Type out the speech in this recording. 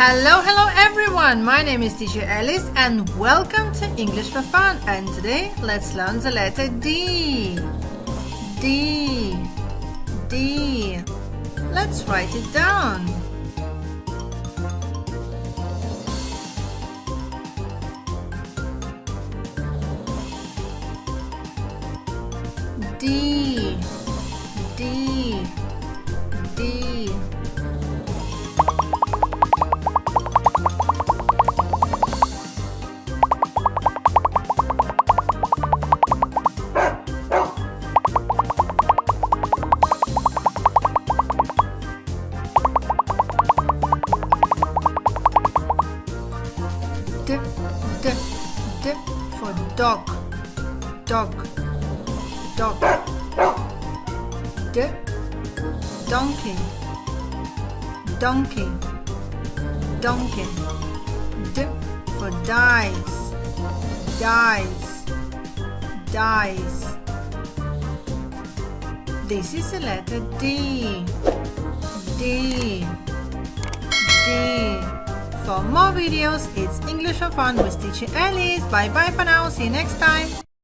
Hello everyone. My name is teacher Alice and welcome to English for Fun. And today let's learn the letter D. D. D. Let's write it down. D. D. D. D, D, D for dog, dog, dog. D, donkey, donkey, donkey. D for dice, dice, dice. This is the letter D, D, D. For more videos, it's English for Fun with teacher Alice. Bye bye for now. See you next time.